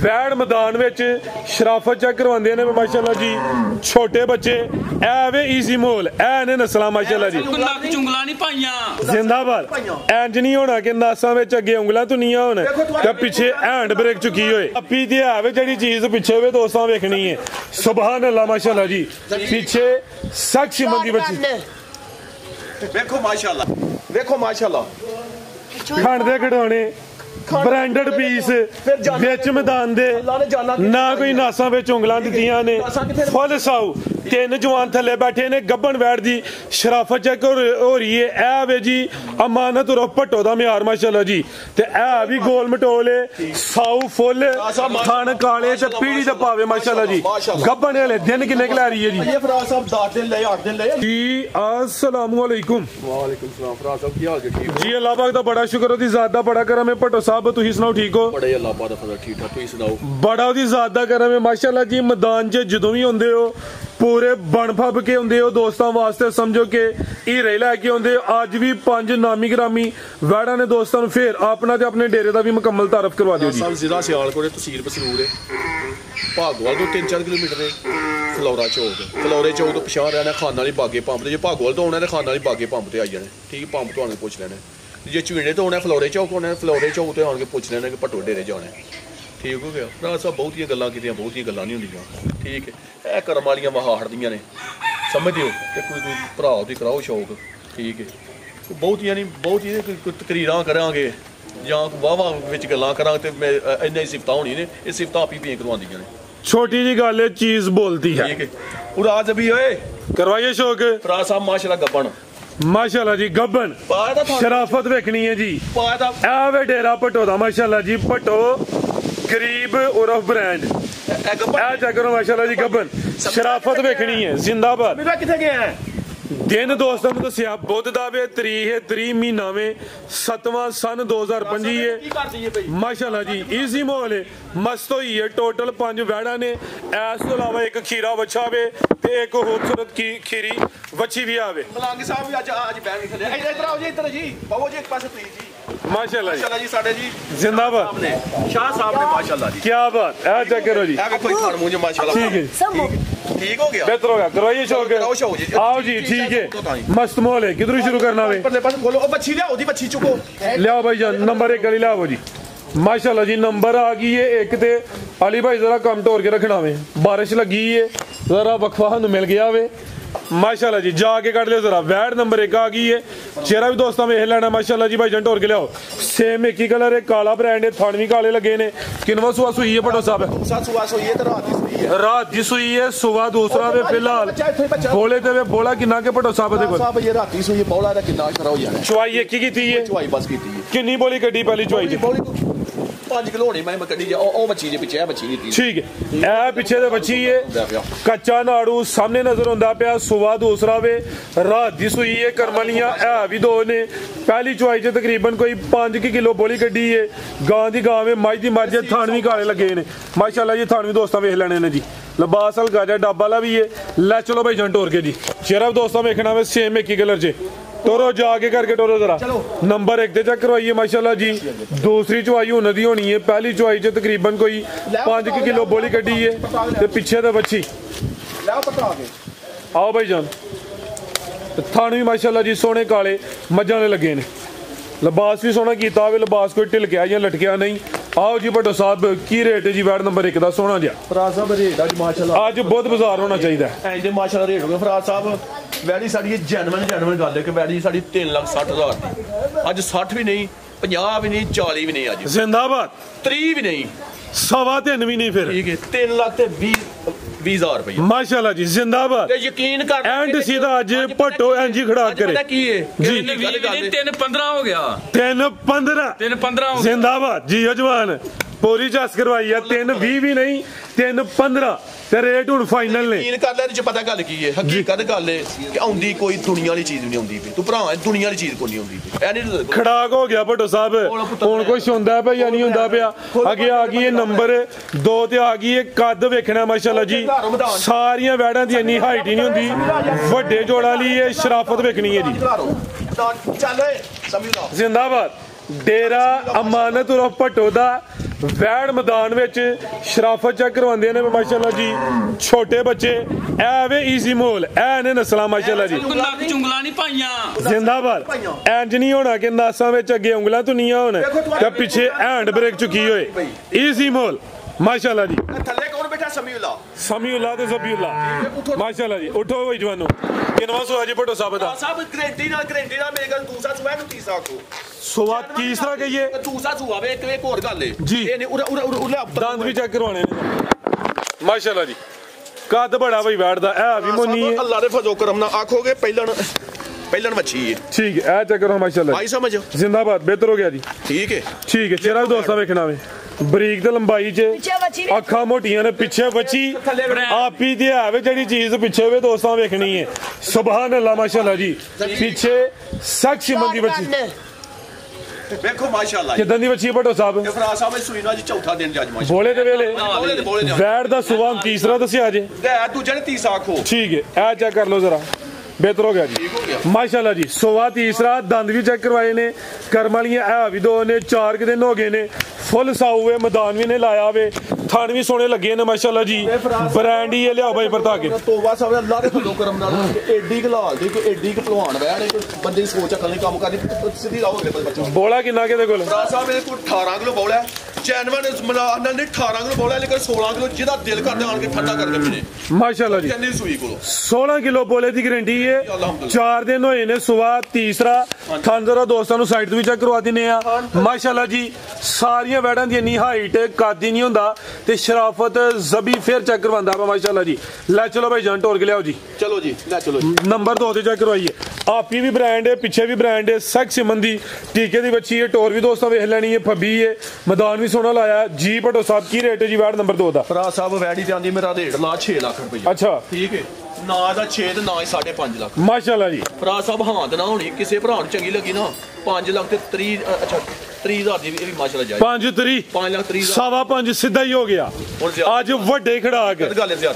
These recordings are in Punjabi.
वैड़ मैदान में शराफत चेक करवाते ने माशाल्लाह जी। छोटे बच्चे ऐ वे ईजी मोल ऐ ने नस्ल माशाल्लाह जी। जिंदाबाद इंज नहीं होना कि नासा में अगे उंगलां धुनियां होन ते पिछे हैंड ब्रेक चुकी होए। अपी ते है वे जेहड़ी चीज पिछे वे दोस्तों वेखनी है। सुभान अल्लाह माशाल्लाह जी। पीछे सख्त मंदी बच्ची देखो माशाल्लाह, देखो माशाल्लाह खंड दे खिडौने ब्रांडेड पीस बिच मैदान दे ना कोई नासा विच उंगलां दित्तियां ने। फुल साऊ तीन जवान थले बैठे ने। गब्बन वैड़ दी शराफत चेक हो रही है। ऐ वे जी अमानत उर्फ भट्टो दा म्यार माशाल्लाह जी। ते ऐ भी गोल मटोले साऊ फुल थन काले ते पीढ़ी दे पावे माशाल्लाह जी। गब्बन वाले दिन किन्ने क लै रही है जी? ये फराज साहब 10 दिन ले 8 दिन ले जी। अस्सलाम वालेकुम। वालेकुम सलाम फराज साहब की हाल जी? ठीक जी अल्लाह पाक दा बड़ा शुक्र ओदी जात दा बड़ा करम है। भट्टो साहब तुसीं सुनाओ ठीक हो? बड़े अल्लाह पाक दा फजल ठीक ठाक तुसीं सुनाओ? बड़ा ओदी जात दा करम है माशाल्लाह जी। मैदान च जदों भी हुंदे हो पूरे बन फब के हुंदे हो दोस्तों वास्ते समझो कि हीरे लैके आउंदे। अज भी 5 नामी ग्रामी वैड़ा ने दोस्तों फिर अपना ते अपने डेरे दा भी मुकम्मल तारफ करवा दिओ जी। जिला सियालकोट तहसील बसरूर है। भागोवाल तो 3-4 किलोमीटर है। फलौरा चौक, फलौरे चौक तो पिछां रहना खान वाली बागे पंप। जे भागोवाल तो आना तो खान वाली बागे पंप ते आई जाने। ठीक पंप तो आने पुछ लेना। जे झीड़े तो आना फलौरे चौक आना, फलौरे चौक तो आके पुछ लेना कि भट्टो डेरे जाना। ठीक हो गया भरा साहब। बहुतियां गल्लां कीतियां, बहुतियां गल्लां नहीं होंदियां। ठीक है करम वालियां वहाड़ दियां ने समझ दिओ ते कोई भरा दी कराओ शौक। ठीक है बहुतियां नहीं बहुत तकरीरां करांगे जां वाह वाह विच गल्लां करां ते इन्नी सिफतां होनी ने। ये सिफतां आप ही पें करवांदियां ने। छोटी जी गल चीज बोलती है। ठीक है और आज अभी ओए करवाइए शौक फरा साहब माशाल्लाह गब्बन माशाल्लाह जी। गब्बन शराफत वेखनी है जी। ऐ वे डेरा भट्टो दा माशाल्लाह जी। भट्टो गरीब उर्फ ब्रांड ऐ चेक करो माशाल्लाह जी। गब्बन शराफत वेखनी है। जिंदाबाद। किथे गए हैं दिन दोस्तों ने दसिया बुध दा वे तरीक है 3 महीना में 7वां सन 2025 है माशाल्लाह जी। इजी माहौल है मस्त होई है। टोटल 5 वैड़ा ने। इस तो अलावा एक खीरा बच्चा वे ते एक खूबसूरत की खीरी बच्ची भी आवे। मलांगी साहब भी आज बैठ के चले इधर आओ जी। इधर जी बाबू जी एक पासे प्लीज जी। माशाल्लाह माशाल्लाह जी साडे जी जिंदाबाद शाह साहब ने माशाल्लाह जी। क्या बात है। चेक करो जी। ए देखो खान मुंह माशाल्लाह ठीक है ठीक हो गया बेहतर हो गया। करवाइए शौक आओ जी। ठीक है मस्त माहौल है। किधर शुरू करना वे? बोलो ओ बच्ची ले ओदी बच्ची चुको लियाओ भाई जान नंबर 1 गली लियाओ जी। माशाल्लाह जी नंबर आ गई है एक ते अली भाई जरा कम टोर के रखना वे। बारिश लगी है जरा वक्फा हमें मिल गया वे माशाल्लाह जी। जाके कट लियो जरा। वैड नंबर 1 आ गई है। चेहरा भी दोस्तों वेख लेना माशाल्लाह जी। भाई जान टोर के लियाओ। सेम एक ही कलर है काला ब्रांड है। थन भी काले लगे ने। किनवा सुआ सुई है भट्टो साहब? सुआ सुई है तो रात दी सुई है। सुबह दूसरा वे फिलहाल बोले ते वे बोला किन्ना के भट्टो साहब दे कोल साहब ये राती सुई है बोला दा किन्ना खरा हो जाना। चवाई एक ही कीती है। चवाई बस कीती है। किन्नी बोली कड्डी पहली चवाई जी? 5 किलो होनी मैं कड्डी जा ओ बच्ची दे पीछे बच्ची दी। ठीक है ए पीछे दे बच्ची है। कच्चा नाड़ू सामने नजर होंदा पिया। सुबह दूसरा वे रात दी सुई है। करमलियां है भी 2 ने। पहली चवाई च तकरीबन कोई 5 किलो बोली कड्डी है। गां दी गां में मज दी मज थान भी काले लगे ने माशाल्लाह जी। थान भी दोस्तों वेख लेने ने जी। लिबास हल्का जा डब्बा वाला भी है। ले चलो भाई जान टोर के जी। चेहरा भी दोस्तों वेखना वे सेम एक ही कलर च। टोरो जाके करके टोरो जरा। नंबर 1 ते चेक करवाइए माशाल्लाह जी। दूसरी चवाई हुन दी होनी है। पहली चवाई च तकरीबन कोई 5 किलो बोली कड्डी है ते पीछे ते बच्ची। आओ भाई जान थान भी माशाल्लाह जी सोने काले मज्जां ने लगे ने। लिबास भी सोना कीता हुआ। लिबास कोई ढिलकिया या लटकिया नहीं। आओ जी भट्टो साहब की रेट है जी वैड नंबर 1 का? सोना जी फराज साहब रेट अज माशाल्लाह अज बहुत बाजार होना चाहिए है माशाल्लाह रेट हो गया फराज साहब। वैडी साड़ी जेनवन गल है कि वैडी साड़ी 3,60,000 की। अज 60 भी नहीं 50 भी नहीं 40 भी नहीं अज जिंदाबाद 30 भी नहीं 3.25 भी नहीं फिर। ठीक है 3 लाख ते 20,000 रुपये माशाल्लाह जी जिंदाबाद। यकीन कर एंड सीधा अज भट्टो एंजी खड़ा करे की है जी। 3-15 हो गया 3-15 जिंदाबाद जी। अजवान पूरी चस करवाई है। 3-20 भी नहीं 3-15 ते रेट हुन फाइनल ने। यकीन कर ले पता गल की है हकीकत गल है कि आउंदी कोई दुनिया वाली चीज नहीं आउंदी। तू भरा दुनिया वाली चीज कोई नहीं आउंदी। खड़ाक हो गया भट्टो साहब हुन कुछ हुंदा पे या नहीं हुंदा पिया। अगे आ गई है नंबर 2 ते आ गई है कद वेखना माशाल्लाह जी। सारियां वैड़ां दी इन्नी हाइट ही नहीं हुंदी। वड्डे जोड़ा ली है शराफत वेखनी है जी। जिंदाबाद डेरा अमानत उर्फ भट्टो दा ਵੈੜ ਮੈਦਾਨ ਵਿੱਚ ਸ਼ਰਾਫਤ ਚੈੱਕ ਕਰਵਾਉਂਦੇ ਨੇ ਮਾਸ਼ਾਅੱਲਾ ਜੀ ਛੋਟੇ ਬੱਚੇ ਐ ਵੇ ਈਜ਼ੀ ਮੋਲ ਐ ਨੇ ਨਸਲਾਂ ਮਾਸ਼ਾਅੱਲਾ ਜੀ ਨੱਕ ਚੁੰਗਲਾਂ ਨਹੀਂ ਪਾਈਆਂ ਜ਼ਿੰਦਾਬਾਦ ਇੰਜ ਨਹੀਂ ਹੋਣਾ ਕਿ ਨਾਸਾਂ ਵਿੱਚ ਅੱਗੇ ਉਂਗਲਾਂ ਧੁਨੀਆਂ ਹੋਣ ਤੇ ਪਿੱਛੇ ਹੈਂਡ ਬ੍ਰੇਕ ਚੁੱਕੀ ਹੋਏ ਈਜ਼ੀ ਮੋਲ ਮਾਸ਼ਾਅੱਲਾ ਜੀ ਥੱਲੇ ਕੌਣ ਬੈਠਾ ਸਮੀਉल्ला ਤੇ ਜ਼ਬੀਉल्ला ਮਾਸ਼ਾਅੱਲਾ ਜੀ ਉਠੋ ਭਾਈ ਜਵਾਨੋ ਕਿਨਵਾ ਸੋ ਅਜੇ ਭਟੋ ਸਾਹਿਬ ਦਾ ਸਾਹਿਬ ਗਰੰਟੀ ਨਾਲ ਮੇਰੇ ਕੋਲ ਦੂਸਰਾ ਸੁਆ ਨੂੰ ਤੀਸਰਾ ਕੋ ਸਵਾ ਤੀਸਰਾ ਕਹੀਏ ਦੂਸਰਾ ਸੁਆ ਵੇ ਇੱਕ ਹੋਰ ਗੱਲ ਏ ਜੀ। ਇਹ ਨੇ ਉਰੇ ਦੰਦ ਵੀ ਚੈੱਕ ਕਰਵਾਉਣੇ ਨੇ ਮਾਸ਼ਾਅੱਲਾ ਜੀ ਕੱਦ ਬੜਾ ਭਾਈ ਵੈੜ ਦਾ ਐ ਵੀ ਮੋਨੀ ਹੈ ਅੱਲਾ ਦੇ ਫਜ਼ੋ ਕਰਮ ਨਾਲ ਆਖੋਗੇ ਪਹਿਲਣ ਮੱਛੀ ਹੈ ਠੀਕ ਹੈ ਐ ਚੈੱਕ ਕਰੋ ਮਾਸ਼ਾਅੱਲਾ ਆਈ ਸਮਝ ਜ਼ਿੰਦਾਬਾਦ ਬਿਹਤਰ ਹੋ ਗਿਆ ਜੀ ਠੀਕ ਹੈ ਚਿਹਰਾ ਦੋਸਤਾਂ ਵੇਖਣਾ ਵੇ ਬਰੀਕ ਤੇ ਲੰਬਾਈ 'ਚ ਅੱਖਾਂ ਮੋਟੀਆਂ ਨੇ ਪਿੱਛੇ ਬੱਚੀ ਆਪੀ ਤੇ ਹੈ ਵੇ ਜਿਹੜੀ ਚੀਜ਼ ਪਿੱਛੇ ਵੇ ਦੋਸਤਾਂ ਵੇਖਣੀ ਹੈ ਸੁਭਾਨ ਅੱਲਾ ਮਾਸ਼ਾਅੱਲਾ ਜੀ ਪਿੱਛੇ ਸਖਸ਼ਮਨ ਦੀ ਬੱਚੀ ਵੇਖੋ ਮਾਸ਼ਾਅੱਲਾ ਕਿਦਾਂ ਦੀ ਬੱਚੀ ਭਟੋ ਸਾਹਿਬ ਫਰਾ ਸਾਹਿਬ ਸੂਈ ਨਾਲ ਚੌਥਾ ਦਿਨ ਜੱਜ ਮਾਸ਼ਾਅੱਲਾ ਬੋਲੇ ਤੇ ਵੇਲੇ ਵੈੜ ਦਾ ਸੁਭਾਨ ਤੀਸਰਾ ਦੱਸਿਆ ਜੇ ਦੂਜੇ ਨੇ ਤੀਸਰਾ ਆਖੋ ਠੀਕ ਹੈ ਇਹ ਚੈੱਕ ਕਰ ਲਓ ਜ਼ਰਾ ਬਿਹਤਰ ਹੋ ਗਿਆ ਜੀ ਮਾਸ਼ਾਅੱਲਾ ਜੀ ਸਵਾ ਤੀਸਰਾ ਦੰਦ ਵੀ ਚੈੱਕ ਕਰਵਾਏ ਨੇ ਕਰਮ ਵਾਲੀਆਂ ਇਹ ਵੀ ਦੋ ਨੇ 4 ਦਿਨ ਹੋ ਗਏ ਨੇ ਫੁੱਲ ਸਾਊ ਵੇ ਮੈਦਾਨ ਵੀ ਨੇ ਲਾਇਆ ਵੇ ਥਣ ਵੀ ਸੋਹਣੇ ਲੱਗੇ ਨੇ ਮਾਸ਼ਾਅੱਲਾ ਜੀ ਬ੍ਰਾਂਡ ਹੀ ਲਿਆਓ ਭਾਈ ਵਰਤਾ ਕੇ ਤੋਬਾ ਸਾਹਿਬ ਅੱਲਾਹ ਦੇ ਫਜ਼ਲ ਕਰਮ ਨਾਲ ਐਡੀ ਕਲਾਲ ਦੀ ਕਿ ਐਡੀ ਭਲਵਾਨ ਵੈੜ ਬੰਦੇ ਦੀ ਸੋਚ ਅਕਲ ਨਹੀਂ ਕੰਮ ਕਰਦੀ ਸਿੱਧੀ ਲਾਓ ਅਗਲੇ ਬੱਚਾ ਬੋਲਾ ਕਿੰਨਾ ਕਿਹਦੇ ਕੋਲ ਫਰਾ ਸਾਹਿਬ ਮੇਰੇ ਕੋਲ 18 ਕਿਲੋ ਬੋਲਾ ਹੈ ਚੈਨਵਨ ਮਲਾਨ ਨੇ 18 ਕਿਲੋ ਬੋਲਾ ਲੇਕਿਨ 16 ਕਿਲੋ ਜਿਹਦਾ ਦਿਲ ਕਰਦਾ ਆਣ ਕੇ ਠੰਡਾ ਕਰਕੇ ਮਿਲੇ ਮਾਸ਼ਾਅੱਲਾ ਜੀ ਕਿੰਨੀ ਸੂਈ ਕੋਲ 16 ਕਿਲੋ ਬੋਲੇ ਦੀ ਗਾਰੰਟੀ ਹੈ 4 ਦਿਨ ਹੋਏ ਨੇ ਸਵਾ ਤੀਸਰਾ ਥਣ ਜ਼ਰਾ ਦੋਸਤਾਂ ਨੂੰ ਸਾਈਡ ਤੋਂ ਵੀ ਚੈੱਕ ਕਰਵਾ ਦਿੰਨੇ ਆ ਮਾਸ਼ਾਅੱਲਾ ਜੀ ਸਾਰੀਆਂ ਵੈੜਾਂ ਦੀ ਇੰਨੀ ਹਾਈਟ ਕਾਦੀ ਨਹੀਂ ਹੁੰਦਾ ਤੇ ਸ਼ਰਾਫਤ ਜ਼ਬੀ ਫੇਰ ਚੈੱਕ ਕਰਵਾਉਂਦਾ ਵਾ ਮਾਸ਼ਾਅੱਲਾ ਜੀ ਲੈ ਚਲੋ ਭਾਈ ਜਾਨ ਟੋਰ ਕੇ ਲਿਆਓ ਜੀ ਚਲੋ ਜੀ ਲੈ ਚਲੋ ਨੰਬਰ 2 ਤੇ ਚੈੱਕ ਕਰਵਾਈਏ ਆਪੀ ਵੀ ਬ੍ਰਾਂਡ ਹੈ ਪਿੱਛੇ ਵੀ ਬ੍ਰਾਂਡ ਹੈ ਸਖਸ਼ਮਨ ਦੀ ਟੀਕੇ ਦੀ ਬੱਚੀ ਹੈ ਟੋਰ ਵੀ ਦੋਸਤਾਂ ਵੇਖ ਲੈਣੀ ਹੈ ਫੱਬੀ ਹੈ ਮੈਦਾਨ ਵੀ ਸੋਹਣਾ ਲਾਇਆ ਜੀ ਭਟੋ ਸਾਹਿਬ ਕੀ ਰੇਟ ਹੈ ਜੀ ਵੈੜ ਨੰਬਰ 2 ਦਾ ਫਰਾ ਸਾਹਿਬ ਵੈੜੀ ਤੇ ਆਂਦੀ ਮੇਰਾ ਰੇਟ ਲਾ 6 ਲੱਖ ਰੁਪਏ ਅੱਛਾ ਠੀਕ ਹੈ ਨਾ ਦਾ 6 ਤੇ ਨਾ ਹੀ 5.5 ਲੱਖ ਮਾਸ਼ਾਅੱਲਾ ਜੀ ਫਰਾ ਸਾਹਿਬ ਹਾਂ ਤੇ ਨਾ ਹੋਣੀ ਕਿਸੇ ਭਰਾ ਨੂੰ ਚੰਗੀ ਲੱਗੀ ਨਾ 5 ਲੱਖ ਤੇ 30 ਅੱਛਾ 30,000 ਦੀ ਇਹ ਵੀ ਮਾਸ਼ਾਅੱਲਾ ਜਾਇਜ਼ 5 ਲੱਖ 30,000 ਸਵਾ 5 ਸਿੱਧਾ ਹੀ ਹੋ ਗਿਆ ਅੱਜ ਵੱਡੇ ਖੜਾਕ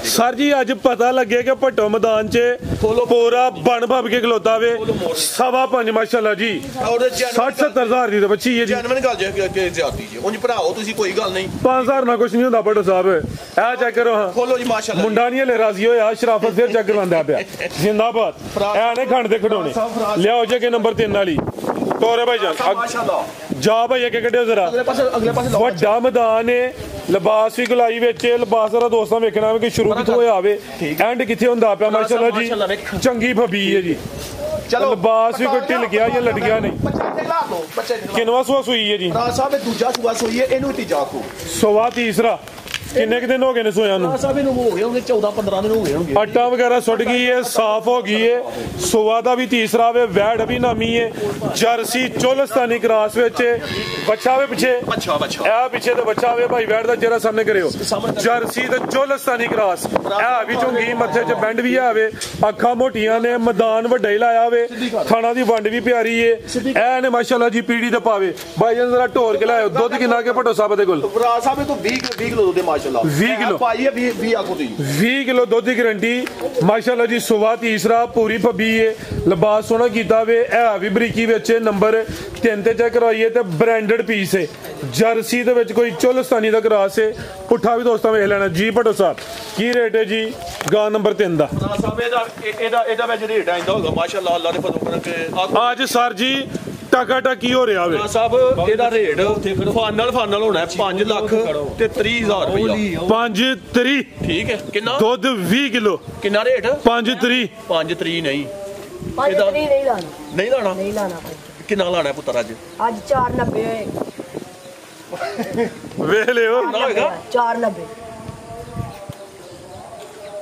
ਸਰ ਜੀ ਅੱਜ ਪਤਾ ਲੱਗੇ ਕਿ ਭੱਟੋ ਮੈਦਾਨ 'ਚ ਪੂਰਾ ਬਣ ਭੱਬ ਕੇ ਖਲੋਤਾ ਵੇ ਸਵਾ 5 ਮਾਸ਼ਾਅੱਲਾ ਜੀ 60-70 ਹਜ਼ਾਰ ਦੀ ਤਾਂ ਬੱਚੀ ਹੈ ਜੀ ਜੈਨੂਇਨ ਗੱਲ ਜੇ ਕਿ ਜ਼ਿਆਦੀ ਜੀ ਉਂਝ ਭਰਾਓ ਤੁਸੀਂ ਕੋਈ ਗੱਲ ਨਹੀਂ 5,000 ਨਾਲ ਕੁਝ ਨਹੀਂ ਹੁੰਦਾ ਭੱਟੋ ਸਾਹਿਬ ਇਹ ਚੈੱਕ ਕਰੋ ਹਾਂ ਖੋਲੋ ਜੀ ਮਾਸ਼ਾਅੱਲਾ ਮੁੰਡਾ ਨਹੀਂ ਹਲੇ ਰਾਜ਼ੀ ਹੋਇਆ ਸ਼ਰਾਫਤ ਫਿਰ ਚੈੱਕ ਕਰਵਾਉਂਦਾ ਪਿਆ ਜ਼ਿੰਦਾਬਾਦ ਐ ਨੇ ਖੰਡ ਦੇ ਖਡੋਣੇ ਲਿਆਓ ਜੇ ਕਿ ਨੰਬਰ 3 ਵਾਲੀ ਤੋਰੇ ਭਾਈ ਜਾਨ ਮਾਸ਼ਾਅੱਲਾ ਜਾ ਭਾਈ ਅੱਗੇ ਕੱਢਿਓ ਜ਼ਰਾ ਅਗਲੇ ਪਾਸੇ ਵੱਡਾ ਮੈਦਾਨ ਹੈ ਲਿਬਾਸ ਵੀ ਗੁਲਾਈ ਵਿੱਚ ਲਿਬਾਸ ਦਾ ਦੋਸਤਾਂ ਵੇਖਣਾ ਕਿ ਸ਼ੁਰੂ ਕਿੱਥੋਂ ਹੋਇਆ ਆਵੇ ਐਂਡ ਕਿੱਥੇ ਹੁੰਦਾ ਪਿਆ ਮਾਸ਼ਾਅੱਲਾ ਜੀ ਚੰਗੀ ਫੱਬੀ ਹੈ ਜੀ ਚਲੋ ਲਿਬਾਸ ਵੀ ਕੋਈ ਢਿੱਲ ਗਿਆ ਜਾਂ ਲਟ ਗਿਆ ਨਹੀਂ ਕਿੰਨਵਾ ਸੂਆ ਸੂਈ ਹੈ ਜੀ ਫਰਾ ਸਾਹਿਬ ਇਹ ਦੂਜਾ ਸੂਆ ਸੂਈ ਹੈ ਇਹਨੂੰ ਤੀਜਾ ਆਖੋ ਸਵਾ ਤੀਸਰਾ ਕਿੰਨੇ ਦਿਨ ਹੋ ਗਏ ਨੇ ਸੋਇਆ ਨੂੰ ਸਾਹਿਬ ਇਹਨੂੰ ਹੋ ਗਏ ਹੋਣਗੇ 14-15 ਦਿਨ ਹੋ ਗਏ ਹੋਣਗੇ ਆਟਾ ਵਗੈਰਾ ਸੁੱਟ ਗਈ ਹੈ ਸਾਫ਼ ਹੋ ਗਈ ਹੈ ਸੋਆ ਦਾ ਵੀ ਤੀਸਰਾ ਵੇ ਵੈੜ ਵੀ ਨਾਮੀ ਹੈ ਜਰਸੀ ਚੋਲਸਤਾਨੀ ਕ੍ਰਾਸ ਵਿੱਚ ਬੱਚਾ ਵੇ ਪਿੱਛੇ ਇਹ ਪਿੱਛੇ ਤੇ ਬੱਚਾ ਵੇ ਭਾਈ ਵੈੜ ਦਾ ਚਿਹਰਾ ਸਾਹਮਣੇ ਕਰਿਓ ਜਰਸੀ ਤੇ ਚੋਲਸਤਾਨੀ ਕ੍ਰਾਸ ਇਹ ਵੀ ਝੁੰਗੀ ਮੱਥੇ 'ਚ ਬੈਂਡ ਵੀ ਆਵੇ ਅੱਖਾਂ ਮੋਟੀਆਂ ਨੇ ਮੈਦਾਨ ਵੱਡਾ ਹੀ ਲਾਇਆ ਵੇ ਥਾਣਾ ਦੀ ਵੰਡ ਵੀ ਪਿਆਰੀ ਹੈ ਇਹ ਨੇ ਮਾਸ਼ਾਅੱਲਾ ਜੀ ਪੀੜੀ ਤੇ ਪਾਵੇ ਭਾਈ ਜਨ ਜ਼ਰਾ ਢੋਰ ਕੇ ਲਾਇਓ ਦੁੱਧ ਕਿੰਨਾ ਕੇ ਭਟੋ ਸਾਹਿਬ ਦੇ ਕੋਲ ਫਰਾ ਸਾਹਿਬ ਤੋਂ 20 ਕਿਲੋ ਦੇ 20 ਕਿਲੋ ਪਾਈ ਹੈ 20 ਆਖੋ ਦੀ 20 ਕਿਲੋ ਦੁੱਧ ਦੀ ਗਾਰੰਟੀ ਮਾਸ਼ਾਅੱਲਾ ਜੀ ਸੁਵਾ ਤੀਸਰਾ ਪੂਰੀ ਫੱਬੀ ਹੈ ਲਿਬਾਸ ਸੋਹਣਾ ਕੀਤਾ ਵੇ ਇਹ ਵੀ ਬਰੀਕੀ ਵਿੱਚ ਨੰਬਰ 3 ਤੇ ਚੈੱਕ ਕਰਵਾਈਏ ਤੇ ਬ੍ਰਾਂਡਡ ਪੀਸ ਹੈ ਜਰਸੀ ਦੇ ਵਿੱਚ ਕੋਈ ਚੋਲਸਤਾਨੀ ਦਾ ਕਰਾਸ ਹੈ ਪੁੱਠਾ ਵੀ ਦੋਸਤਾਂ ਵੇਖ ਲੈਣਾ ਜੀ ਭਟੋ ਸਾਹਿਬ ਕੀ ਰੇਟ ਹੈ ਜੀ ਗਾਂ ਨੰਬਰ 3 ਦਾ ਸਾਹਿਬ ਇਹਦਾ ਵਿੱਚ ਰੇਟ ਆਂਦਾ ਹੋਗਾ ਮਾਸ਼ਾਅੱਲਾ ਅੱਲਾਹ ਦੇ ਫਜ਼ਲ ਕਰਕੇ ਅੱਜ ਸਰ ਜੀ ਟਕਾ ਟਕੀ ਹੋ ਰਿਹਾ ਵੇ ਸਾਹਿਬ ਇਹਦਾ ਰੇਟ ਫਾਈਨਲ ਹੋਣਾ 5 ਲੱਖ ਤੇ 30,000 ਰੁਪਇਆ 5-3 ਠੀਕ ਹੈ ਕਿੰਨਾ ਦੁੱਧ 20 ਕਿਲੋ ਕਿੰਨਾ ਰੇਟ 5-3 ਨਹੀਂ ਇਹਦਾ ਨਹੀਂ ਲਾਣਾ ਕਿੰਨਾ ਲਾਣਾ ਪੁੱਤਰ ਅੱਜ 490 ਵੇਖ ਲਿਓ 490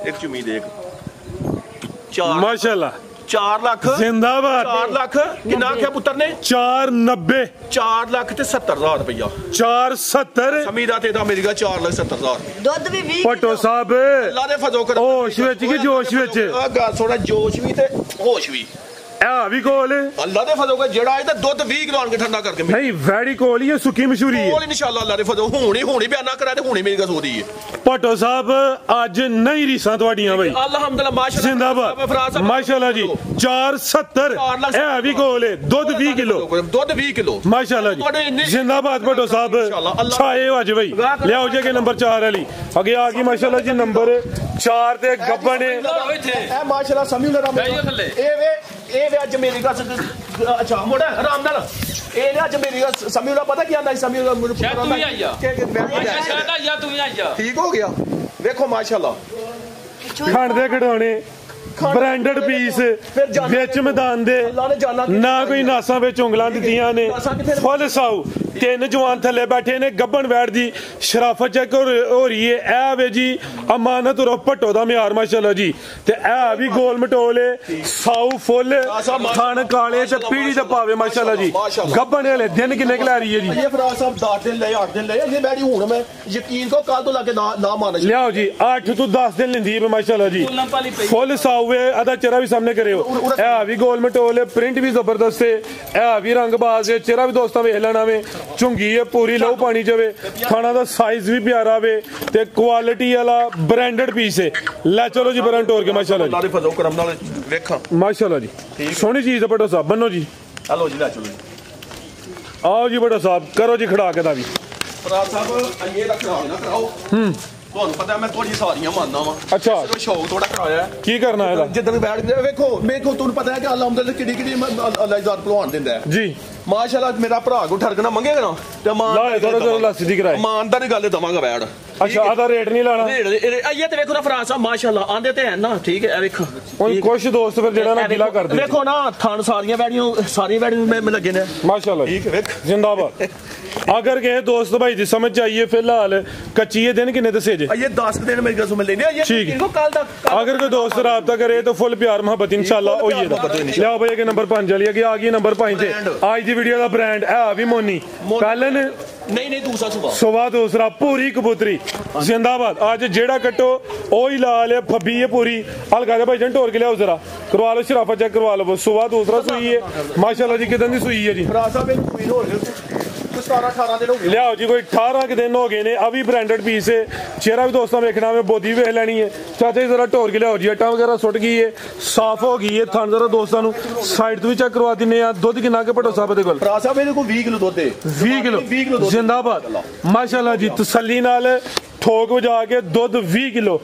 ਇੱਕ ਚੁਮੀ ਦੇਖ ਮਾਸ਼ਾਅੱਲਾ 4 ਲੱਖ ਜ਼ਿੰਦਾਬਾਦ 4 ਲੱਖ ਕਿੰਨਾ ਆਖਿਆ ਪੁੱਤਰ ਨੇ 490 4 ਲੱਖ ਤੇ 70,000 ਰੁਪਇਆ 470 ਸਮੀਦਾ ਤੇ ਦਾ ਮੇਰੀ ਗਾ 4,70,000 ਦੁੱਧ ਵੀ 20 ਭਟੋ ਸਾਹਿਬ ਅੱਲਾ ਦੇ ਫਜ਼ਲ ਕਰ ਹੋਸ਼ ਵਿੱਚ ਕਿ ਜੋਸ਼ ਵਿੱਚ ਆ ਗੱਲ ਥੋੜਾ ਜੋਸ਼ ਵੀ ਤੇ ਹੋਸ਼ ਵੀ ਆ ਵੀ ਕੋਲ ਅੱਲਾ ਦੇ ਫਜ਼ਲ ਕਰ ਜਿਹੜਾ ਇਹਦਾ ਦੁੱਧ 20 ਕਿਲੋ ਆਣ ਕੇ ਠੰਡਾ ਕਰਕੇ ਨਹੀਂ ਵੈੜੀ ਕੋਲ ਹੀ ਹੈ ਸੁੱਕੀ ਮਸ਼ਹੂਰੀ ਹੈ ਕੋਲ ਇਨਸ਼ਾਅੱਲਾ ਅੱਲਾ ਦੇ ਫਜ਼ਲ ਹੁਣੀ ਬਿਆਨਾ ਕਰਾ ਤੇ ਹੁਣੀ ਮੇਰੀ ਗੱਲ ਸੋਦੀ ਹੈ ਭੱਟੋ ਸਾਹਿਬ ਅੱਜ ਨਹੀਂ ਰੀਸਾਂ ਤੁਹਾਡੀਆਂ ਬਈ ਅਲਹਮਦੁਲਿਲਾ ਮਾਸ਼ਾਅੱਲਾ ਜ਼ਿੰਦਾਬਾਦ ਮਾਸ਼ਾਅੱਲਾ ਜੀ 470 ਇਹ ਵੀ ਕੋਲ ਹੈ ਦੁੱਧ 20 ਕਿਲੋ ਦੁੱਧ 20 ਕਿਲੋ ਮਾਸ਼ਾਅੱਲਾ ਜੀ ਜ਼ਿੰਦਾਬਾਦ ਭੱਟੋ ਸਾਹਿਬ ਛਾਏ ਅੱਜ ਬਈ ਲਿਆਓ ਜੇ ਕਿ ਨੰਬਰ 4 ਵਾਲੀ ਅੱਗੇ ਆ ਗਈ ਮਾਸ਼ਾਅੱਲਾ ਜੀ ਨੰਬਰ 4 ਤੇ ਗੱਬਣ ਹੈ ਇਹ ਮਾਸ਼ਾਅੱਲਾ ਸਮੀ ਉਹਨਾਂ ਇਹ ਵੇ ਅੱਜ ਮੇਰੀ ਗੱਲ ਅੱਛਾ ਮੋੜਾ ਆਰਾਮ ਨਾਲ ਇਹ ਨੇ ਅੱਜ ਮੇਰੀ ਗੱਲ ਸਮੀ ਉਹਨਾਂ ਪਤਾ ਕੀ ਆਂਦਾ ਸਮੀ ਉਹਨਾਂ ਮੈਨੂੰ ਸ਼ਾਇਦ ਤੂੰ ਵੀ ਆਇਆ ਸ਼ਾਇਦ ਆਇਆ ਤੂੰ ਵੀ ਆਇਆ ਠੀਕ ਹੋ ਗਿਆ ਵੇਖੋ ਮਾਸ਼ਾਅੱਲਾ ਖੰਡ ਦੇ ਘੜਾਉਣੇ ਬ੍ਰਾਂਡਡ ਪੀਸ ਵਿੱਚ ਮੈਦਾਨ ਦੇ ਨਾ ਕੋਈ ਨਾਸਾਂ ਵਿੱਚ ਉਂਗਲਾਂ ਦਿੱਤੀਆਂ ਨੇ ਫੁੱਲ ਸਾਊ ਤਿੰਨ ਜਵਾਨ ਥੱਲੇ ਬੈਠੇ ਨੇ ਗੱਬਣ ਵੈੜ ਦੀ ਸ਼ਰਾਫਤ ਚੈੱਕ ਹੋ ਰਹੀ ਹੈ ਇਹ ਵੇ ਜੀ ਅਮਾਨਤ ਔਰ ਭੱਟੋ ਦਾ ਮਿਆਰ ਮਾਸ਼ਾਅੱਲਾ ਜੀ ਤੇ ਇਹ ਵੀ ਗੋਲ ਮਟੋਲ ਸਾਊ ਫੁੱਲ ਥਣ ਕਾਲੇ ਤੇ ਪੀੜੀ ਤੇ ਪਾਵੇ ਮਾਸ਼ਾਅੱਲਾ ਜੀ ਗੱਬਣ ਵਾਲੇ ਦਿਨ ਕਿੰਨੇ ਲੈ ਰਹੀ ਹੈ ਜੀ ਇਹ ਫਰਾਜ਼ ਸਾਹਿਬ 10 ਦਿਨ ਲਏ 8 ਦਿਨ ਲਏ ਇਹ ਬੈੜੀ ਹੁਣ ਮੈਂ ਯਕੀਨ ਕੋ ਕੱਲ ਤੋਂ ਲਾ ਕੇ ਨਾ ਮਾਨ ਲਿਆਓ ਜੀ 8 ਤੋਂ 10 ਦਿਨ ਲੈਂਦੀ ਹੈ ਮਾਸ਼ਾਅੱਲਾ ਜੀ ਫੁੱਲ ਸਾਊ ਆਦਾ ਚਿਹਰਾ ਵੀ ਸਾਹਮਣੇ ਕਰਿਓ ਇਹ ਵੀ ਗੋਲ ਮਟੋਲ ਪ੍ਰਿੰਟ ਵੀ ਜ਼ਬਰਦਸਤ ਹੈ ਇਹ ਵੀ ਰੰਗਬਾਜ਼ ਹੈ ਚਿਹਰਾ ਵੀ ਦੋਸਤਾਂ ਵੇਖ ਲੈਣਾ ਵੇ ਝੁੰਗੀ ਹੈ ਪੂਰੀ ਲਹੂ ਪਾਣੀ ਜਾਵੇ ਖਾਣਾ ਦਾ ਸਾਈਜ਼ ਵੀ ਪਿਆਰਾ ਵੇ ਤੇ ਕੁਆਲਿਟੀ ਵਾਲਾ ਬ੍ਰਾਂਡਡ ਪੀਸ ਹੈ ਲੈ ਚਲੋ ਜੀ ਬਰਨ ਟੋਰ ਕੇ ਮਾਸ਼ਾਅੱਲਾ ਜੀ ਫਜ਼ੋ ਕਰਮ ਨਾਲ ਵੇਖਾਂ ਮਾਸ਼ਾਅੱਲਾ ਜੀ ਸੋਹਣੀ ਚੀਜ਼ ਹੈ ਭੱਟੋ ਸਾਹਿਬ ਬੰਨੋ ਜੀ ਹਲੋ ਜੀ ਲੈ ਚਲੋ ਜੀ ਆਓ ਜੀ ਭੱਟੋ ਸਾਹਿਬ ਕਰੋ ਜੀ ਖੜਾ ਕੇ ਦਾ ਵੀ ਫਰਾਜ਼ ਸਾਹਿਬ ਇਹ ਰੱਖਣਾ ਨਾ ਕਰਾਓ ਤੁਹਾਨੂੰ ਪਤਾ ਮੈਂ ਤੁਹਾਡੀ ਸਾਰੀਆਂ ਮੰਨਦਾ ਵਾਂ ਅੱਛਾ ਸ਼ੌਕ ਥੋੜਾ ਕਰਾਇਆ ਕੀ ਕਰਨਾ ਇਹਦਾ ਜਿੱਦਣ ਬੈਠ ਵੇਖੋ ਤੁਹਾਨੂੰ ਪਤਾ ਹੈ ਕਿ ਅਲਹਮਦੁਲਿਲਾ ਕਿਹੜੀ ਅੱਲਾਹ ਇਜ਼ਾਤ ਭਲਵਾਨ ਦਿੰਦਾ ਹੈ ਜੀ ਮਾਸ਼ਾਅੱਲਾ ਮੇਰਾ ਭਰਾ ਕੋ ਠਰਕਣਾ ਮੰਗੇਗਾ ਨਾ ਤੇ ਲਾਏ ਥੋੜਾ ਲੱਸੀ ਦੀ ਕਰਾਏ ਇਮਾਨਦਾਰੀ ਗੱਲ ਦਵਾਂਗਾ ਬੈਠ ਅੱਛਾ ਆਦਾ ਰੇਟ ਨਹੀਂ ਲਾਣਾ ਆਈਏ ਤੇ ਵੇਖੋ ਨਾ ਫਰਾਜ਼ ਸਾਹਿਬ ਮਾਸ਼ਾਅੱਲਾ ਆਂਦੇ ਤੇ ਹੈ ਨਾ ਠੀਕ ਹੈ ਵੇਖੋ ਹੁਣ ਕੁਝ ਦੋਸਤ ਫਿਰ ਜਿਹੜਾ ਨਾ ਗਿਲਾ ਕਰਦੇ ਵੇਖੋ ਨਾ ਥਣ ਸਾਰੀਆਂ ਵੈੜੀਆਂ ਮੈਂ ਲੱਗੇ ਨੇ ਮਾਸ਼ਾਅੱਲਾ ਠੀਕ ਵੇਖ ਜ਼ਿੰਦਾਬਾਦ ਅਗਰ ਕਿਸੇ ਦੋਸਤ ਭਾਈ ਦੀ ਸਮਝ ਚਾਹੀਏ ਫਿਲਹਾਲ ਕੱਚੀ ਦਿਨ ਕਿੰਨੇ ਦੱਸੇ ਜੇ ਇਹ 10 ਦਿਨ ਮੇਰੀ ਗੱਲ ਸੁਣ ਲੈਨੇ ਆ ਇਹ ਕੱਲ ਦਾ अगर कोई दोस्त राब्ता करे तो फुल प्यार मोहब्बत इंशाल्लाह होइएगा लिया भाई के नंबर 5 वाली आ गई नंबर 5 ते आज दी वीडियो दा ब्रांड है भी मोनी पैलन नहीं दूसरा सुबह दूसरा पूरी कबूतरी जिंदाबाद आज जेड़ा कट्टो ओही लाल है फब्बी है पूरी हल्का जा भाई जन टोर के लियाओ जरा करवा लो शराफत चेक करवा लो सुबह दूसरा सुई है माशाल्लाह जी कितनी सुई है जी लियाओ जी कोई 18 के दिन हो गए ने अभी ब्रांडेड पीस है चेहरा भी दोस्तों देखना में बोधी वेख लैनी है चाचा जी जरा टोर के लियाओ जी अट्टा वगैरह सुट गई है साफ हो गई है थन जरा दोस्तों साइड तो भी चेक करवा दिने दुध कितना के भट्टो साहब दे कोल 20 किलो दुध 20 किलो जिंदाबाद माशाल्लाह जी तसल्ली नाल ठोक बजा के दुध 20 किलो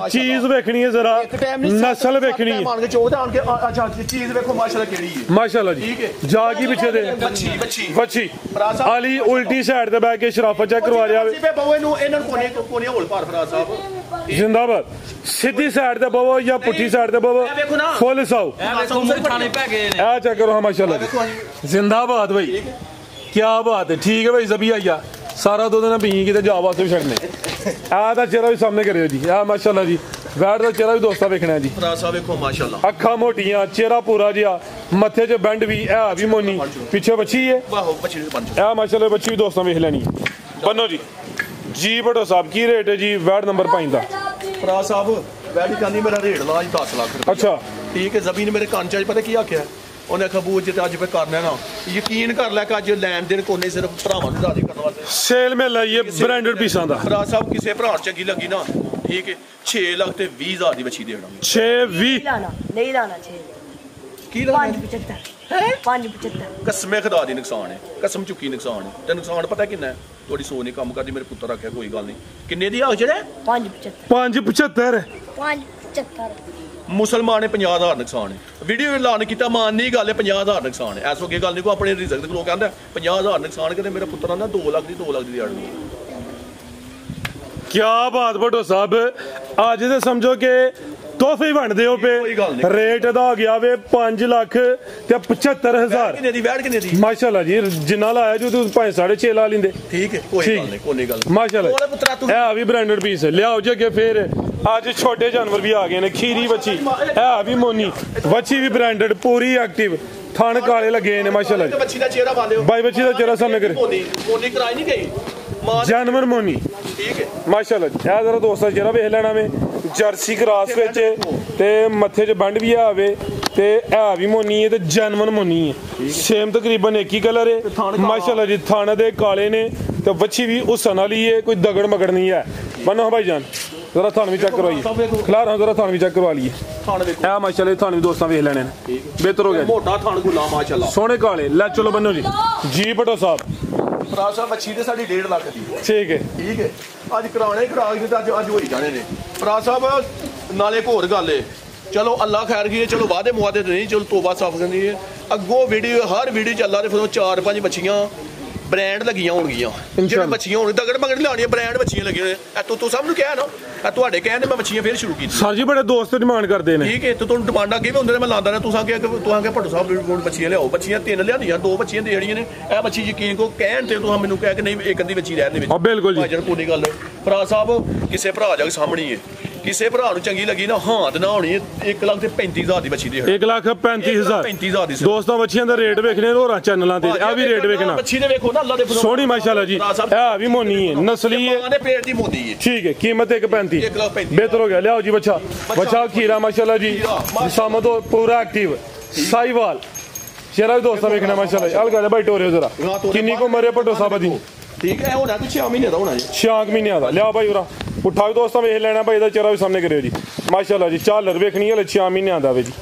चीज वेखनी है जरा नस्ल वेखनी है माशाल्लाह जी जागी पीछे दे बच्ची अली उल्टी साइड ते बैठ के शराफत चेक करवा रहा जिंदाबाद सीधी साइड ते बवो या पुठी साइड ते बवो फुल साउ आ चेक करो माशाल्लाह जिंदाबाद भाई क्या बात है ठीक है भाई जबी आइया सारा दुध ना पी कि जा वास्ते भी छड़ने आ चेहरा भी सामने करियो जी आ माशाल्लाह जी वैट का चेहरा भी दोस्ता वेखना जी अखा मोटियां चेहरा पूरा जिहा मथे च बैंड भी है भी मोनी पीछे बच्ची है आ माशाल्लाह बच्ची भी दोस्ता वेख लैनी बनो जी जी भट्टो साहब की रेट है जी वैट नंबर 5 दा फराज साहब वैट कहंदी मेरा रेट ला 10 लाख अच्छा ठीक है जमीन मेरे कान च पता की आख्या ਉਹਨੇ ਖਬੂਜ ਜਿੱਤੇ ਅੱਜ ਫੇ ਕਰਨਾ ਨਾ ਯਕੀਨ ਕਰ ਲੈ ਕਿ ਅੱਜ ਲੈਣ ਦੇਣ ਕੋਨੇ ਸਿਰਫ ਭਰਾਵਾਂ ਨੂੰ ਰਾਜ਼ੀ ਕਰਨ ਵਾਸਤੇ ਸੇਲ ਮੇਲਾ ਇਹ ਬ੍ਰਾਂਡਡ ਪੀਸਾਂ ਦਾ ਭਰਾ ਸਾਹਿਬ ਕਿਸੇ ਭਰਾ ਚੰਗੀ ਲੱਗੀ ਨਾ ਠੀਕ ਹੈ 6 ਲੱਖ ਤੇ 20 ਹਜ਼ਾਰ ਦੀ ਬੱਚੀ ਦੇਣਾ 620 ਨਹੀਂ ਲਾਣਾ 6 ਕੀ ਲਾਣਾ 575 ਕਸਮੇ ਖੁਦਾ ਦੀ ਨੁਕਸਾਨ ਹੈ ਕਸਮ ਚੁੱਕੀ ਨੁਕਸਾਨ ਹੈ ਤੇ ਨੁਕਸਾਨ ਪਤਾ ਕਿੰਨਾ ਹੈ ਤੁਹਾਡੀ ਸੋਚ ਨਹੀਂ ਕੰਮ ਕਰਦੀ ਮੇਰੇ ਪੁੱਤਰ ਆਖਿਆ ਕੋਈ ਗੱਲ ਨਹੀਂ ਕਿੰਨੇ ਦੀ ਆਖ ਜਿਹੜੇ 575 575 ਮੁਸਲਮਾਨ ਨੇ 50,000 ਨੁਕਸਾਨ ਹੈ ਵੀਡੀਓ ਐਲਾਨ ਕੀਤਾ ਮਾਨ ਨਹੀਂ ਗੱਲ ਹੈ 50,000 ਨੁਕਸਾਨ ਹੈ ਐਸੋ ਕੀ ਗੱਲ ਨਹੀਂ ਕੋ ਆਪਣੇ ਰਿਜ਼ਕ ਦੇ ਲੋਕ ਕਹਿੰਦਾ 50,000 ਨੁਕਸਾਨ ਕਰੇ ਮੇਰਾ ਪੁੱਤਰ ਆਂਦਾ 2 ਲੱਖ ਦੀ ਦਿਹਾੜੀ क्या बात भट्टो साहब आज तो समझो कि तोहफे ही वंडदे हो पे रेट अदा हो गया वे 5 लाख ते 75,000 माशाल्लाह जी जिन्ना लाया जो 5.5 ला लेंदे ठीक है कोई गल माशाल्लाह है भी ब्रांडेड पीस लियाओ जी अगे फिर आज छोटे जानवर भी आ गए ने खीरी बच्ची है भी मोनी बच्ची भी ब्रांडेड पूरी एक्टिव थान काले लगे ने माशाल्लाह भाई बच्ची का चेहरा सामने करे जानवर मोनी ठीक है माशाल्लाह ਇਹ ਜ਼ਰਾ ਦੋਸਤਾਂ ਜਿਹੜਾ ਵੇਖ ਲੈਣਾ ਵੇ ਜਰਸੀ ਕ੍ਰਾਸ ਵਿੱਚ ਤੇ ਮੱਥੇ 'ਚ ਬੰਡ ਵੀ ਆਵੇ ਤੇ ਹੈ ਵੀ ਮੋਨੀ ਹੈ ਤੇ ਜਾਨਵਰ ਮੋਨੀ ਹੈ ਸੇਮ ਤਕਰੀਬਨ ਇੱਕ ਹੀ ਕਲਰ ਹੈ ਮਾਸ਼ਾਅੱਲਾ ਜੀ ਥਾਣਾ ਦੇ ਕਾਲੇ ਨੇ ਤੇ ਵੱਛੀ ਵੀ ਹੁਸਨ ਵਾਲੀ ਹੈ ਕੋਈ ਦਗੜ ਮਗੜ ਨਹੀਂ ਹੈ बनो भाईजान जरा थान भी चेक करवाइए खिला रहा हूँ जरा थान भी चेक करवा लिए ਥਾਣ ਵੇਖੋ है माशाल्लाह थान भी दोस्तों वेख लेने ने बेहतर हो गया ਮੋਟਾ ਥਾਣ ਗੁਲਾ ਮਾਸ਼ਾਅੱਲਾ सोने काले लै चलो बनो जी भट्टो साहब ਭਰਾ ਸਾਹਿਬ ਮੱਛੀ ਤੇ ਸਾਡੀ 1.5 ਲੱਖ ਦੀ ठीक है ਠੀਕ ਹੈ ਅੱਜ ਕਰਾਉਣੇ ਹੀ ਕਰਾ ਕੇ ਤੇ ਅੱਜ ਹੋਈ ਜਾਣੇ ਨੇ ਭਰਾ ਸਾਹਿਬ ਨਾਲੇ ਇੱਕ ਹੋਰ ਗੱਲ ਏ ਚਲੋ ਅੱਲਾ ਖੈਰ ਕੀਏ ਚਲੋ ਵਾਦੇ ਮੁਆਦੇ ਤੇ ਨਹੀਂ ਚਲੋ ਤੋਬਾ ਸਾਫ ਕਰਨੀ ਹੈ ਅੱਗੋਂ ਵੀਡੀਓ ਹਰ ਵੀਡੀਓ ਚ ਅੱਲਾ ਦੇ ਫਜ਼ਲੋਂ 4-5 ਬੱਚੀਆਂ ਬ੍ਰਾਂਡ ਲੱਗੀਆਂ ਹੋਣਗੀਆਂ ਜਿਹੜੇ ਬੱਚੀਆਂ ਹੋਣ ਤਗੜ ਮਗੜ ਲਾਉਣੀਆਂ ਬ੍ਰਾਂਡ ਬੱਚੀਆਂ ਲੱਗੀਆਂ ਨੇ ਤੂੰ ਸਭ ਨੂੰ ਕਿਹਾ ਨਾ ਤੁਹਾਡੇ ਕਹਿੰਦੇ ਮੈਂ ਬੱਚੀਆਂ ਫੇਰ ਸ਼ੁਰੂ ਕੀਤੀ सर जी बड़े दोस्त डिमांड करते हैं ਠੀਕ ਹੈ ਤੇ ਤੁਹਾਨੂੰ ਡਿਮਾਂਡਾਂ ਕਿਵੇਂ ਹੁੰਦੇ ਨੇ ਮੈਂ ਲਾਉਂਦਾ ਨਾ ਤੁਸੀਂ ਕਿ ਭੱਟੋ ਸਾਹਿਬ ਕੋਲ ਬੱਚੀਆਂ ਲਿਆਓ ਬੱਚੀਆਂ 3 ਲਿਆਂਦੀਆਂ 2 ਬੱਚੀਆਂ ਦੇੜੀਆਂ ਨੇ ਇਹ ਬੱਚੀ ਯਕੀਨ ਕੋ ਕਹਿਣ ਤੇ ਤੁਸੀਂ ਮੈਨੂੰ ਕਹਿ ਕਿ ਨਹੀਂ ਇੱਕ ਅੱਧੀ ਬੱਚੀ ਰਹਿਣ ਦੇ ਵਿੱਚ हाँ बिल्कुल जी ਭਾਜਣ ਪੂਰੀ ਗੱਲ ਭਰਾ ਸਾਹਿਬ ਕਿਸੇ ਭਰਾ ਜਾ ਕੇ ਸਾਹਮਣੀ ਹੈ ਕਿਸੇ ਭਰਾ ਨੂੰ ਚੰਗੀ ਲੱਗੀ ਨਾ ਹਾਂ ਤੇ ਨਾ ਹੋਣੀ 1,35,000 ਦੀ ਬੱਚੀ ਦੀ 1,35,000 35,000 ਦੀ ਦੋਸਤਾਂ ਬੱਚੀਆਂ ਦਾ ਰੇਟ ਵੇਖਣੇ ਹੋਰਾਂ ਚੈਨਲਾਂ ਤੇ ਆ ਵੀ ਰੇਟ ਵੇਖਣਾ ਬੱਚੀ ਦੇ ਵੇਖੋ ਨਾ ਅੱਲਾ ਦੇ ਫਜ਼ਲ ਸੋਹਣੀ ਮਾਸ਼ਾਅੱਲਾ ਜੀ ਇਹ ਵੀ ਮੋਨੀ ਹੈ ਨਸਲੀ ਹੈ ਮਾਂ ਦੇ ਪੇਟ ਦੀ ਮੋਦੀ ਹੈ ठीक है कीमत 1,35 1,35 बेहतर हो गया ले आओ जी बच्चा बच्चा खीरा माशाल्लाह जी सामो तो पूरा एक्टिव साहिवाल शेरा भी दोस्तों देखना माशाल्लाह अलग जा भाई टोरे जरा किन्नी को मरे पटो साहब दी ਠੀਕ ਹੈ ਹੋਣਾ ਕੁਛ 6 ਮਹੀਨੇ ਦਾ ਹੋਣਾ ਜੀ 6 महीने ਦਾ ਲਿਆ ਭਾਈ ਉਰਾ ਉਠਾ ਵੀ ਦੋਸਤਾਂ ਵੇਖ ਲੈਣਾ ਭਾਈ ਦਾ ਚਿਹਰਾ ਵੀ ਸਾਹਮਣੇ ਕਰਿਓ ਜੀ ਮਾਸ਼ਾਅੱਲਾ ਜੀ ਝਾਲਰ ਵੇਖਣੀ ਹੈ 6 ਮਹੀਨਿਆਂ ਦਾ ਵੇ ਜੀ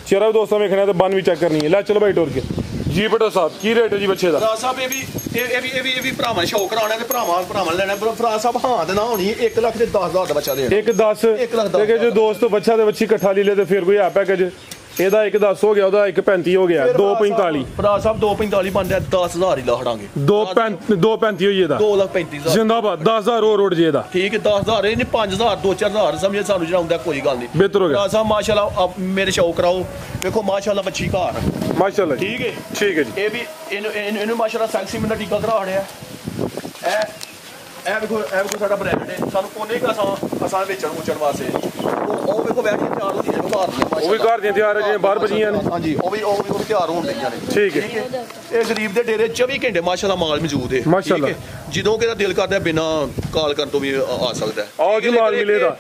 ਚਿਹਰਾ ਵੀ ਦੋਸਤਾਂ ਵੇਖਣਾ ਤੇ ਬਨ ਵੀ ਚੈੱਕ ਕਰਨੀ ਹੈ ਲੈ ਚਲੋ ਭਾਈ ਟੋਰ ਕੇ ਜੀ ਬਟੋ ਸਾਹਿਬ ਕੀ ਰੇਟ ਹੈ ਜੀ ਬੱਚੇ ਦਾ ਭਰਾ ਸਾਹਿਬ ਇਹ ਵੀ ਭਰਾਵਾਂ ਸ਼ੌਕ ਕਰਾਉਣਾ ਤੇ ਭਰਾਵਾਂ ਲੈਣਾ ਭਰਾ ਸਾਹਿਬ ਹਾਂ ਤੇ ਨਾ ਹੋਣੀ 1,10,000 ਦਾ ਬੱਚਾ ਦੇ ਇੱਕ 10 ਤੇ ਜੇ ਦੋਸਤ ਬੱਚਾ ਤੇ ਬੱਚੀ ਇਕੱਠਾ ਲੈ ਲੇ ਤੇ ਫਿਰ ਕੋਈ ਆ ਪੈਕੇਜ ਇਹਦਾ 1,10 ਹੋ ਗਿਆ ਉਹਦਾ 1,35 ਹੋ ਗਿਆ 2,45 ਭਰਾ ਸਾਹਿਬ 2,45 ਬਣਦਾ 10,000 ਹੀ ਲਾ ਹੜਾਂਗੇ 2,35 ਹੋਈ ਇਹਦਾ 2,35,000 ਜ਼ਿੰਦਾਬਾਦ 10,000 ਹੋਰ ਰੋਡ ਜੇ ਇਹਦਾ ਠੀਕ ਹੈ 10,000 ਇਹ ਨਹੀਂ 5,000 2-4,000 ਸਮਝੇ ਸਾਨੂੰ ਜਿਹੜਾ ਹੁੰਦਾ ਕੋਈ ਗੱਲ ਨਹੀਂ ਬਿਹਤਰ ਹੋ ਗਿਆ ਭਰਾ ਸਾਹਿਬ ਮਾਸ਼ਾਅੱਲਾ ਮੇਰੇ ਸ਼ੌਕ ਕਰਾਓ ਵੇਖੋ ਮਾਸ਼ਾਅੱਲਾ ਬੱਚੀ ਘਰ ਮਾਸ਼ਾਅੱਲਾ ਠੀਕ ਹੈ ਜੀ ਇਹ ਵੀ ਇਹਨੂੰ ਮਾਸ਼ਾਅੱਲਾ ਸੈਕਸੀ ਮਿੰਦਾ ਟੀਕਾ ਕਰਾ ਹੜਿਆ ਇਹ ਵੇਖੋ ਸਾਡਾ ਬ੍ਰਾਂਡ ਹੈ ਸਾਨੂੰ ਕੋਨੇ ਕਾ ਅਸਾਂ ਵੇਚਣ ਵਾਸਤੇ ਉਹ ਵੇਖੋ ਬੈਠ ਕੇ ਤਿਆਰ ਹੁੰਦੀਆਂ ਨੇ ਘਰ ਦੀਆਂ ਉਹ ਵੀ ਘਰ ਦੀਆਂ ਤਿਆਰ ਜਿਵੇਂ ਬਾਹਰ ਬਜੀਆਂ ਨੇ ਹਾਂਜੀ ਉਹ ਵੀ ਤਿਆਰ ਹੋਣ ਲਈਆਂ ਨੇ ਠੀਕ ਹੈ ਇਹ ਗਰੀਬ ਦੇ ਡੇਰੇ 24 ਘੰਟੇ ਮਾਸ਼ਾਅੱਲਾ ਮਾਲ ਮੌਜੂਦ ਹੈ ਮਾਸ਼ਾਅੱਲਾ ਜਦੋਂ ਕਿਹਦਾ ਦਿਲ ਕਰਦਾ ਬਿਨਾ ਕਾਲ ਕਰਨ ਤੋਂ ਵੀ ਆ ਸਕਦਾ ਹੈ ਆਓ ਜੀ ਮਾਲ ਮਿਲੇਗਾ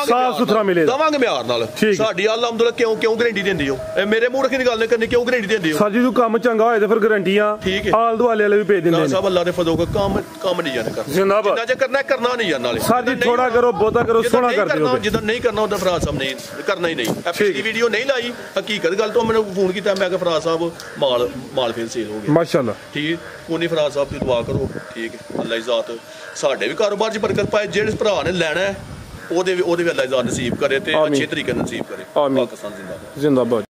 ਸਾਫ ਸੁਥਰਾ ਮਿਲੇਗਾ ਦਵਾਂਗੇ ਮਿਆਰ ਨਾਲ ਸਾਡੀ ਅਲਹਮਦੁਲਿਲਾ ਕਿਉਂ ਗਰੰਟੀ ਦਿੰਦੀ ਹੋ ਮੇਰੇ ਮੂਰਖ ਦੀ ਗੱਲ ਨਹੀਂ ਕਰਨੀ ਕਿਉਂ ਗਰੰਟੀ ਦਿੰਦੀ ਹੋ ਸਰ ਜੀ ਤੂੰ ਕੰਮ ਚੰਗਾ ਹੋਏ ਤੇ ਫਿਰ ਗਰੰਟੀਆਂ ਆਲ ਦੁਆਲੇ ਵਾਲੇ ਵੀ ਭੇਜ ਦਿੰਦੇ ਨੇ ਸਾਹਿਬ ਅੱਲਾ ਦੇ ਫਜ਼ਲ ਕੋ ਕੰਮ ਨਹੀਂ ਜਾਣੇ ਕਰਨਾ ਜ਼ਿੰਦਾਬਾਦ ਜਿੰਨਾ ਜੇ ਕਰਨਾ ਨਹੀਂ ਜਾਣ ਨਾਲੇ ਸਰ ਜੀ ਥੋੜਾ ਕਰੋ ਬਹੁਤਾ ਕਰੋ ਸੋਹਣਾ ਕਰ ਦਿਓ ਜਿੱਦਾਂ ਨਹੀਂ ਕਰਨਾ ਉਹਦਾ ਫਰਾਜ਼ ਸਾਹਿਬ ਨਹੀਂ ਕਰਨਾ ਹੀ ਨਹੀਂ ਪਿਛਲੀ ਵੀਡੀਓ ਨਹੀਂ ਲਾਈ ਹਕੀਕਤ ਗੱਲ ਤੋਂ ਮੈਨੂੰ ਫੋਨ ਕੀਤਾ ਮੈਂ ਕਿ ਫਰਾਜ਼ ਸਾਹਿਬ ਮਾਲ ਫੇਰ ਸੇਲ ਹੋ ਗਿਆ ਮਾਸ਼ਾਅੱਲਾ ਠੀਕ ਕੋਨੀ ਫਰਾਜ਼ ਸਾਹਿਬ ਦੀ ਦੁਆ ਕਰੋ ਠੀਕ ਹੈ ਅੱਲਾ ਇਜ਼ਾਤ ਸਾਡੇ ਵੀ ਕਾਰੋਬਾਰ 'ਚ ਬਰਕਤ ਪਾਏ ਜਿਹੜੇ ਭਰਾ ਨੇ ਲੈਣਾ ਉਹਦੇ ਵੀ ਅੱਲਾ ਇਜ਼ਾਤ ਨਸੀਬ ਕਰੇ ਤੇ ਅੱਛੇ ਤਰੀਕੇ ਨਾਲ ਨਸੀਬ ਕਰੇ ਪਾਕਿਸਤਾਨ ਜ਼ਿੰਦਾਬਾਦ